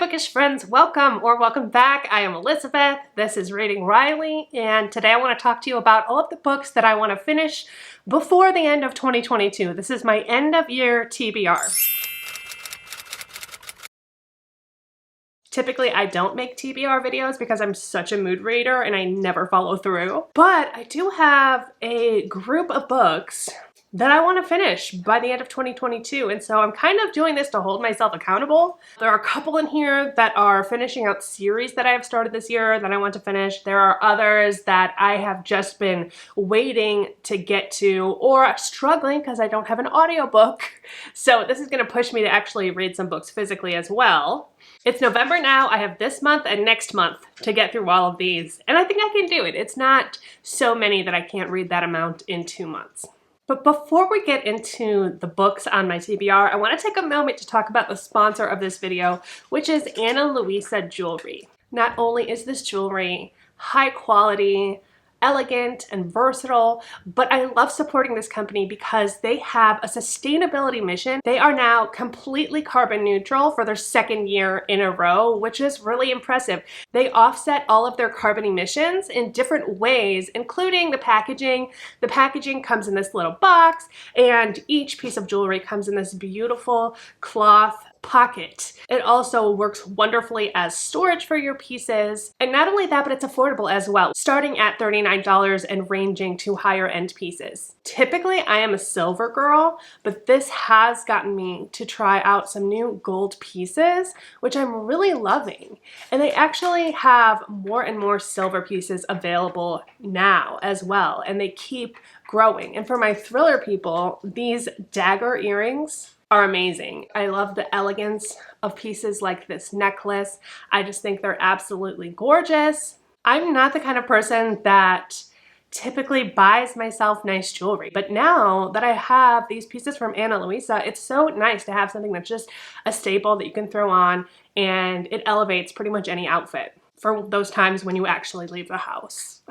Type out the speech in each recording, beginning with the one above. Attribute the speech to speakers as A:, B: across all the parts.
A: bookish friends, welcome or welcome back. I am Elizabeth. This is Reading Riley, and today I want to talk to you about all of the books that I want to finish before the end of 2022. This is my end of year TBR. Typically, I don't make TBR videos because I'm such a mood reader and I never follow through. But I do have a group of books that I want to finish by the end of 2022, and so I'm kind of doing this to hold myself accountable. There are a couple in here that are finishing out series that I have started this year that I want to finish. There are others that I have just been waiting to get to or struggling because I don't have an audiobook. So this is going to push me to actually read some books physically as well. It's November now. I have this month and next month to get through all of these, and I think I can do it. It's not so many that I can't read that amount in 2 months. But before we get into the books on my TBR, I want to take a moment to talk about the sponsor of this video, which is Ana Luisa jewelry. Not only is this jewelry high quality, elegant, and versatile, but I love supporting this company because they have a sustainability mission. They are now completely carbon neutral for their second year in a row, which is really impressive. They offset all of their carbon emissions in different ways, including the packaging. The packaging comes in this little box, and each piece of jewelry comes in this beautiful cloth pocket. It also works wonderfully as storage for your pieces. And not only that, but it's affordable as well, starting at $39 and ranging to higher end pieces. Typically, I am a silver girl, but this has gotten me to try out some new gold pieces, which I'm really loving. And they actually have more and more silver pieces available now as well, and they keep growing. And for my thriller people, these dagger earrings are amazing. I love the elegance of pieces like this necklace. I just think they're absolutely gorgeous. I'm not the kind of person that typically buys myself nice jewelry, but now that I have these pieces from Ana Luisa, it's so nice to have something that's just a staple that you can throw on, and it elevates pretty much any outfit for those times when you actually leave the house.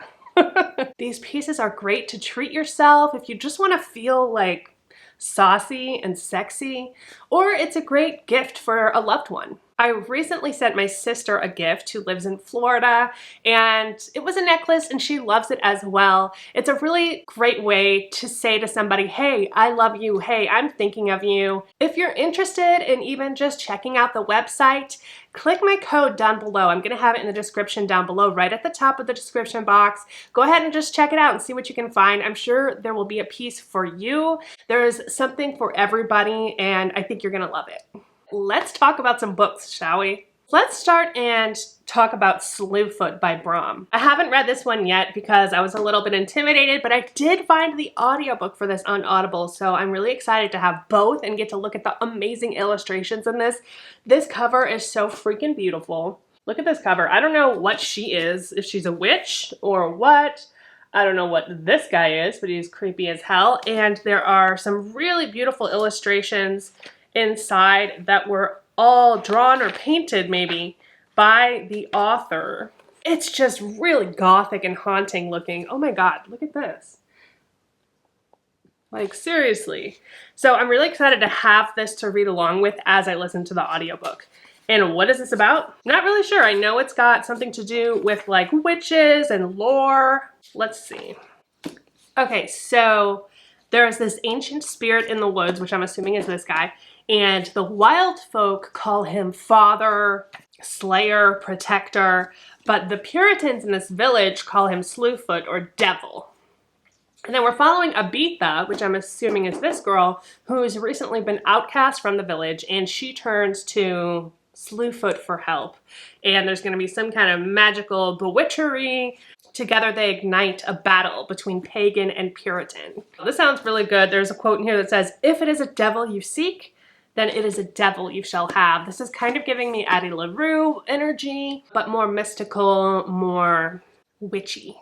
A: These pieces are great to treat yourself if you just want to feel like saucy and sexy, or it's a great gift for a loved one. I recently sent my sister a gift who lives in Florida, and it was a necklace and she loves it as well. It's a really great way to say to somebody, hey, I love you. Hey, I'm thinking of you. If you're interested in even just checking out the website, click my code down below. I'm going to have it in the description down below, right at the top of the description box. Go ahead and just check it out and see what you can find. I'm sure there will be a piece for you. There's something for everybody, and I think you're going to love it. Let's talk about some books, shall we? Let's start and talk about Slew Foot by Brom. I haven't read this one yet because I was a little bit intimidated, but I did find the audiobook for this on Audible, so I'm really excited to have both and get to look at the amazing illustrations in this. This cover is so freaking beautiful. Look at this cover. I don't know what she is, if she's a witch or what. I don't know what this guy is, but he's creepy as hell. And there are some really beautiful illustrations inside that were all drawn or painted maybe by the author. It's just really gothic and haunting looking. Oh my god, look at this. Like, seriously. So I'm really excited to have this to read along with as I listen to the audiobook. And what is this about? Not really sure. I know it's got something to do with like witches and lore. Let's see. Okay, so there's this ancient spirit in the woods, which I'm assuming is this guy, and the wild folk call him Father, Slayer, Protector, but the Puritans in this village call him Slew Foot or Devil. And then we're following Abitha, which I'm assuming is this girl, who's recently been outcast from the village, and she turns to Slew Foot for help. And there's going to be some kind of magical bewitchery. Together they ignite a battle between pagan and Puritan. This sounds really good. There's a quote in here that says, if it is a devil you seek, then it is a devil you shall have. This is kind of giving me Addie LaRue energy, but more mystical, more witchy.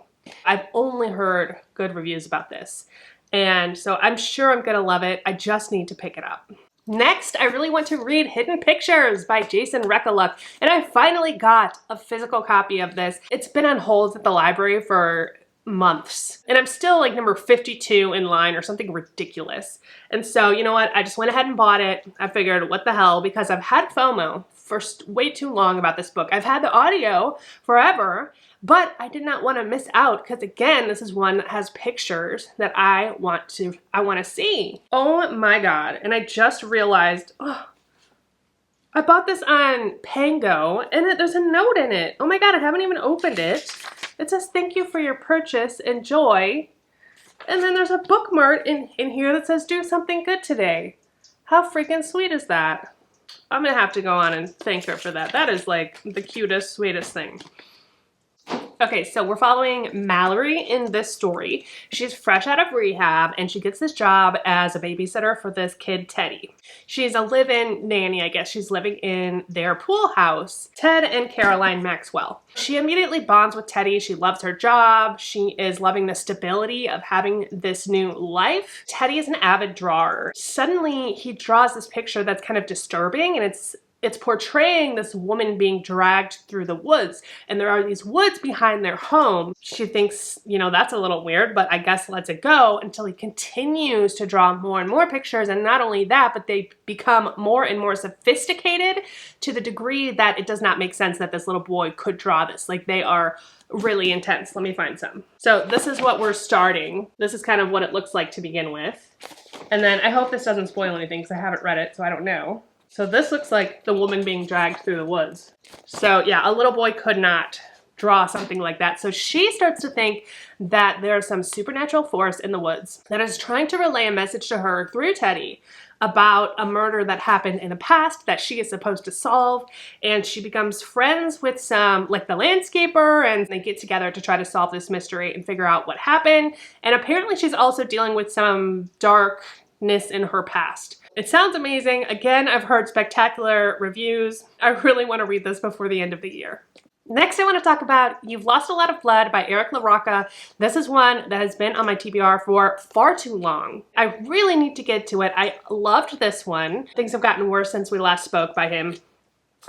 A: I've only heard good reviews about this, and so I'm sure I'm gonna love it. I just need to pick it up. Next, I really want to read Hidden Pictures by Jason Rekuluk, and I finally got a physical copy of this. It's been on hold at the library for months. And I'm still like number 52 in line or something ridiculous. And so, you know what? I just went ahead and bought it. I figured, what the hell? Because I've had FOMO for way too long about this book. I've had the audio forever, but I did not want to miss out because, again, this is one that has pictures that I want to see. Oh my God. And I just realized, oh, I bought this on Pango and there's a note in it. Oh my God, I haven't even opened it. It says, thank you for your purchase, enjoy. And then there's a bookmark in here that says, do something good today. How freaking sweet is that? I'm gonna have to go on and thank her for that. That is like the cutest, sweetest thing. Okay, so we're following Mallory in this story. She's fresh out of rehab and she gets this job as a babysitter for this kid, Teddy. She's a live-in nanny, I guess. She's living in their pool house, Ted and Caroline Maxwell. She immediately bonds with Teddy. She loves her job. She is loving the stability of having this new life. Teddy is an avid drawer. Suddenly, he draws this picture that's kind of disturbing, and it's portraying this woman being dragged through the woods, and there are these woods behind their home. She thinks, you know, that's a little weird, but I guess lets it go until he continues to draw more and more pictures. And not only that, but they become more and more sophisticated to the degree that it does not make sense that this little boy could draw this. Like, they are really intense. Let me find some. So this is what we're starting. This is kind of what it looks like to begin with. And then I hope this doesn't spoil anything because I haven't read it, so I don't know. So this looks like the woman being dragged through the woods. So yeah, a little boy could not draw something like that. So she starts to think that there's some supernatural force in the woods that is trying to relay a message to her through Teddy about a murder that happened in the past that she is supposed to solve. And she becomes friends with some, like the landscaper, and they get together to try to solve this mystery and figure out what happened. And apparently she's also dealing with some darkness in her past. It sounds amazing. Again, I've heard spectacular reviews. I really want to read this before the end of the year. Next, I want to talk about You've Lost a Lot of Blood by Eric LaRocca. This is one that has been on my TBR for far too long. I really need to get to it. I loved this one. Things have gotten worse since we last spoke by him.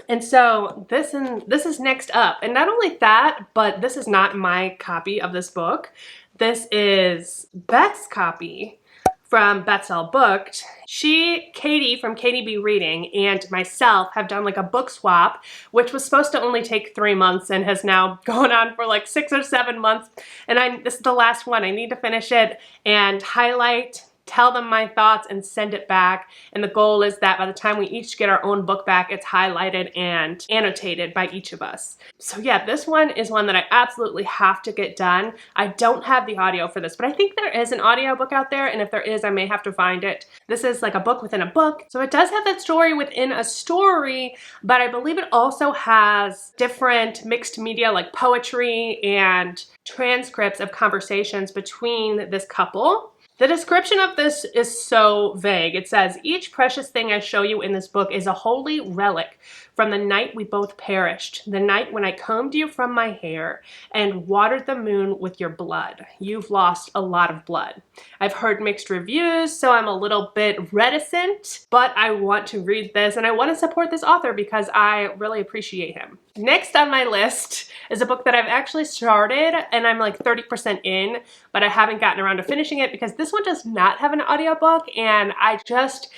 A: And so this is next up. And not only that, but this is not my copy of this book. This is Beth's copy from Beth's All Booked. Katie from Katie B Reading, and myself have done like a book swap, which was supposed to only take 3 months and has now gone on for like 6 or 7 months. And this is the last one. I need to finish it and highlight, tell them my thoughts, and send it back. And the goal is that by the time we each get our own book back, it's highlighted and annotated by each of us. So yeah, this one is one that I absolutely have to get done. I don't have the audio for this, but I think there is an audiobook out there, and if there is, I may have to find it. This is like a book within a book. So it does have that story within a story, but I believe it also has different mixed media like poetry and transcripts of conversations between this couple. The description of this is so vague. It says, each precious thing I show you in this book is a holy relic from the night we both perished, the night when I combed you from my hair and watered the moon with your blood. You've lost a lot of blood. I've heard mixed reviews, so I'm a little bit reticent, but I want to read this and I want to support this author because I really appreciate him. Next on my list is a book that I've actually started and I'm like 30% in, but I haven't gotten around to finishing it because this one does not have an audiobook, and I just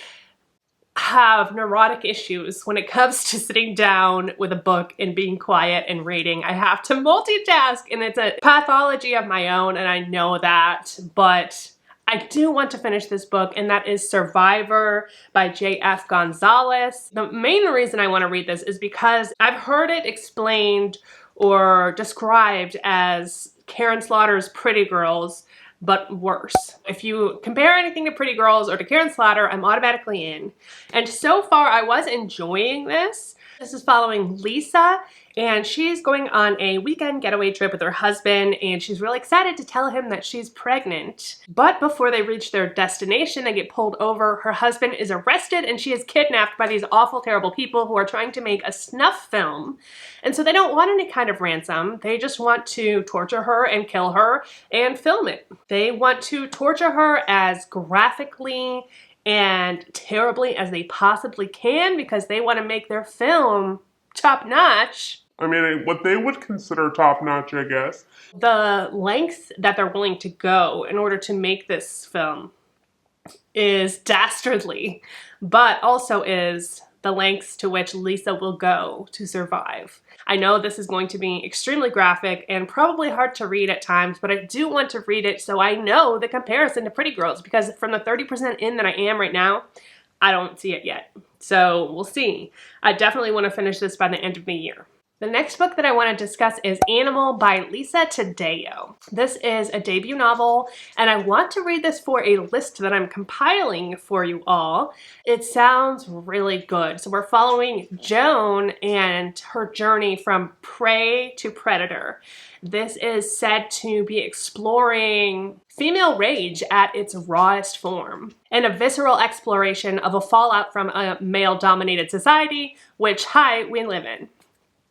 A: have neurotic issues when it comes to sitting down with a book and being quiet and reading. I have to multitask, and it's a pathology of my own, and I know that, but I do want to finish this book, and that is Survivor by J.F. Gonzalez. The main reason I want to read this is because I've heard it explained or described as Karen Slaughter's Pretty Girls, but worse. If you compare anything to Pretty Girls or to Karen Slaughter, I'm automatically in. And so far, I was enjoying this. This is following Lisa, and she's going on a weekend getaway trip with her husband, and she's really excited to tell him that she's pregnant. But before they reach their destination, they get pulled over. Her husband is arrested, and she is kidnapped by these awful, terrible people who are trying to make a snuff film. And so they don't want any kind of ransom. They just want to torture her and kill her and film it. They want to torture her as graphically and terribly as they possibly can because they want to make their film top-notch.
B: I mean, what they would consider top-notch, I guess.
A: The lengths that they're willing to go in order to make this film is dastardly, but also is the lengths to which Lisa will go to survive. I know this is going to be extremely graphic and probably hard to read at times, but I do want to read it so I know the comparison to Pretty Girls, because from the 30% in that I am right now, I don't see it yet. So we'll see. I definitely want to finish this by the end of the year. The next book that I want to discuss is Animal by Lisa Taddeo. This is a debut novel, and I want to read this for a list that I'm compiling for you all. It sounds really good. So we're following Joan and her journey from prey to predator. This is said to be exploring female rage at its rawest form and a visceral exploration of a fallout from a male-dominated society, which, we live in.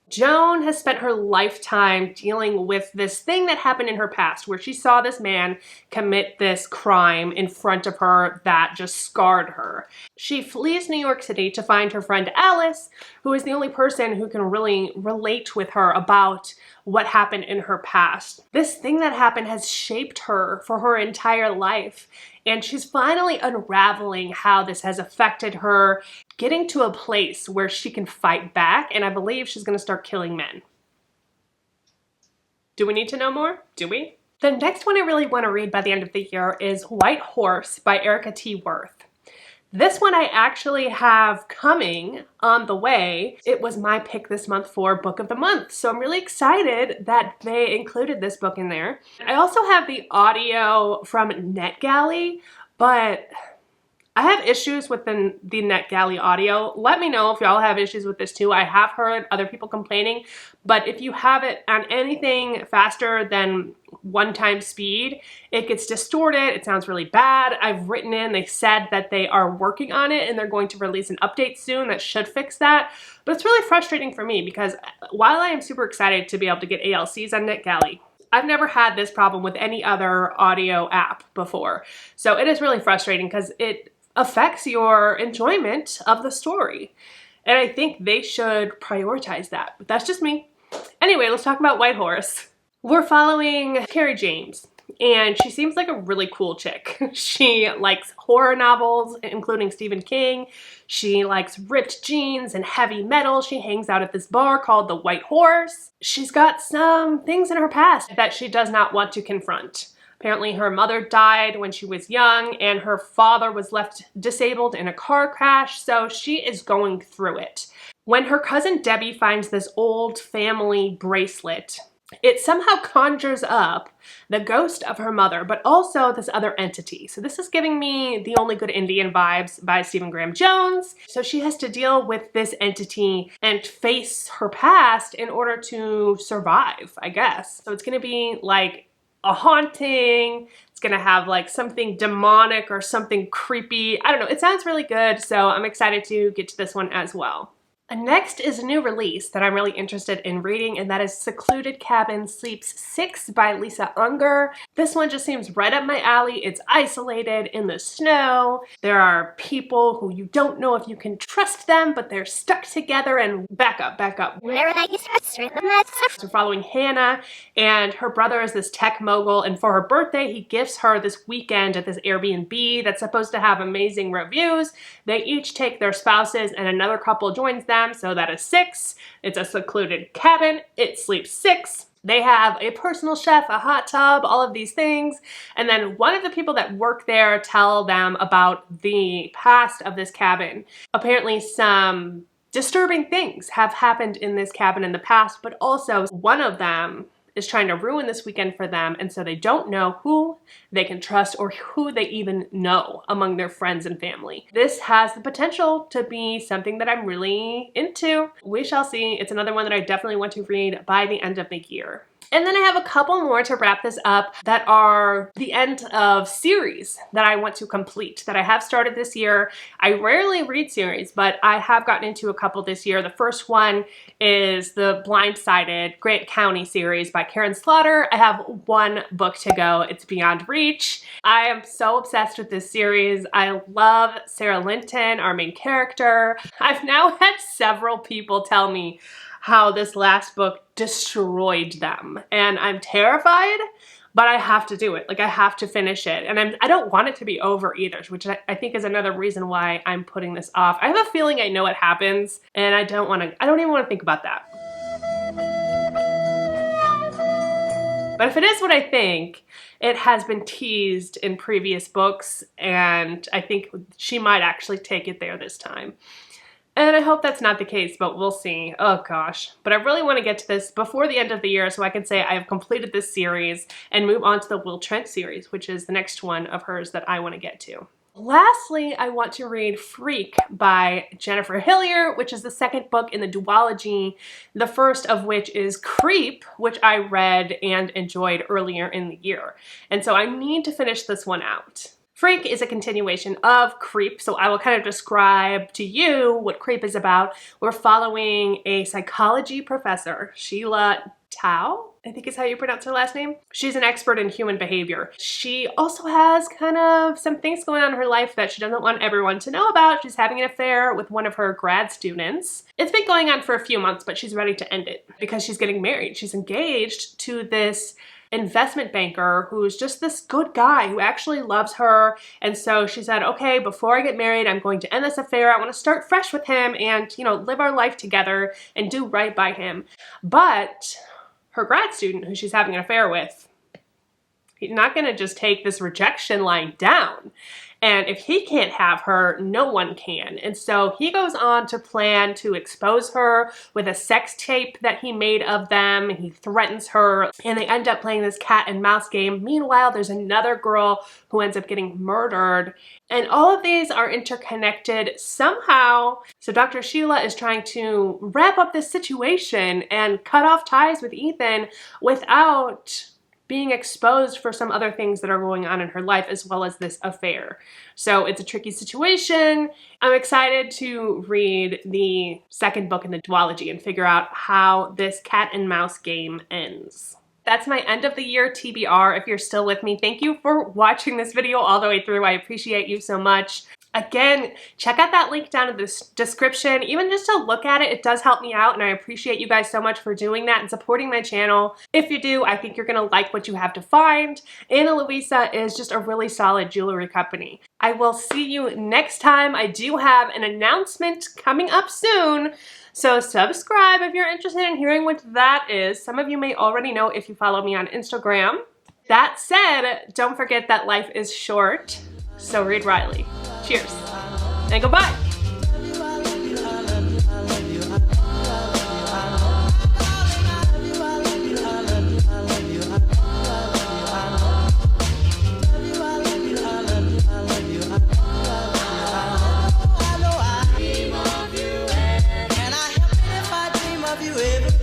A: Joan has spent her lifetime dealing with this thing that happened in her past where she saw this man commit this crime in front of her that just scarred her. She flees New York City to find her friend Alice, who is the only person who can really relate with her about what happened in her past. This thing that happened has shaped her for her entire life, and she's finally unraveling how this has affected her, getting to a place where she can fight back, and I believe she's going to start killing men. Do we need to know more? Do we? The next one I really want to read by the end of the year is White Horse by Erica T. Worth. This one I actually have coming on the way. It was my pick this month for Book of the Month, so I'm really excited that they included this book in there. I also have the audio from NetGalley, but I have issues with the NetGalley audio. Let me know if y'all have issues with this too. I have heard other people complaining, but if you have it on anything faster than 1x speed, it gets distorted. It sounds really bad. I've written in, they said that they are working on it and they're going to release an update soon that should fix that. But it's really frustrating for me because while I am super excited to be able to get ALCs on NetGalley, I've never had this problem with any other audio app before. So it is really frustrating because it affects your enjoyment of the story. And I think they should prioritize that, but that's just me. Anyway, let's talk about White Horse. We're following Carrie James, and she seems like a really cool chick. She likes horror novels, including Stephen King. She likes ripped jeans and heavy metal. She hangs out at this bar called the White Horse. She's got some things in her past that she does not want to confront. Apparently her mother died when she was young and her father was left disabled in a car crash, so she is going through it. When her cousin Debbie finds this old family bracelet, it somehow conjures up the ghost of her mother, but also this other entity. So this is giving me The Only Good Indian vibes by Stephen Graham Jones. So she has to deal with this entity and face her past in order to survive, I guess. So it's gonna be like a haunting, it's gonna have like something demonic or something creepy. I don't know, it sounds really good, so I'm excited to get to this one as well. Next is a new release that I'm really interested in reading, and that is Secluded Cabin Sleeps 6 by Lisa Unger. This one just seems right up my alley. It's isolated in the snow. There are people who you don't know if you can trust them, but they're stuck together and back up. We're following Hannah, and her brother is this tech mogul, and for her birthday, he gifts her this weekend at this Airbnb that's supposed to have amazing reviews. They each take their spouses and another couple joins them. So that is 6. It's a secluded cabin. It sleeps 6. They have a personal chef, a hot tub, all of these things. And then one of the people that work there tell them about the past of this cabin. Apparently some disturbing things have happened in this cabin in the past, but also one of them is trying to ruin this weekend for them, and so they don't know who they can trust or who they even know among their friends and family. This has the potential to be something that I'm really into. We shall see. It's another one that I definitely want to read by the end of the year. And then I have a couple more to wrap this up that are the end of series that I want to complete, that I have started this year. I rarely read series, but I have gotten into a couple this year. The first one is the Blindsided Grant County series by Karen Slaughter. I have one book to go. It's Beyond Reach. I am so obsessed with this series. I love Sarah Linton, our main character. I've now had several people tell me how this last book destroyed them. And I'm terrified, but I have to do it. Like, I have to finish it. And I don't want it to be over either, which I think is another reason why I'm putting this off. I have a feeling I know what happens, and I don't even want to think about that. But if it is what I think, it has been teased in previous books, and I think she might actually take it there this time. And I hope that's not the case, but we'll see. Oh gosh. But I really want to get to this before the end of the year so I can say I have completed this series and move on to the Will Trent series, which is the next one of hers that I want to get to. Lastly, I want to read Freak by Jennifer Hillier, which is the second book in the duology, the first of which is Creep, which I read and enjoyed earlier in the year. And so I need to finish this one out. Freak is a continuation of Creep, so I will kind of describe to you what Creep is about. We're following a psychology professor, Sheila Tao, I think is how you pronounce her last name. She's an expert in human behavior. She also has kind of some things going on in her life that she doesn't want everyone to know about. She's having an affair with one of her grad students. It's been going on for a few months, but she's ready to end it because she's getting married. She's engaged to this investment banker who's just this good guy who actually loves her. And so she said, okay, before I get married, I'm going to end this affair. I want to start fresh with him and, you know, live our life together and do right by him. But her grad student, who she's having an affair with, he's not going to just take this rejection lying down. And if he can't have her, no one can. And so he goes on to plan to expose her with a sex tape that he made of them. He threatens her, and they end up playing this cat and mouse game. Meanwhile, there's another girl who ends up getting murdered. And all of these are interconnected somehow. So Dr. Sheila is trying to wrap up this situation and cut off ties with Ethan without being exposed for some other things that are going on in her life, as well as this affair. So it's a tricky situation. I'm excited to read the second book in the duology and figure out how this cat and mouse game ends. That's my end of the year TBR. If you're still with me, thank you for watching this video all the way through. I appreciate you so much. Again, check out that link down in the description. Even just to look at it, it does help me out, and I appreciate you guys so much for doing that and supporting my channel. If you do, I think you're gonna like what you have to find. Ana Luisa is just a really solid jewelry company. I will see you next time. I do have an announcement coming up soon, so subscribe if you're interested in hearing what that is. Some of you may already know if you follow me on Instagram. That said, don't forget that life is short, so read Riley. Cheers and goodbye.
C: Every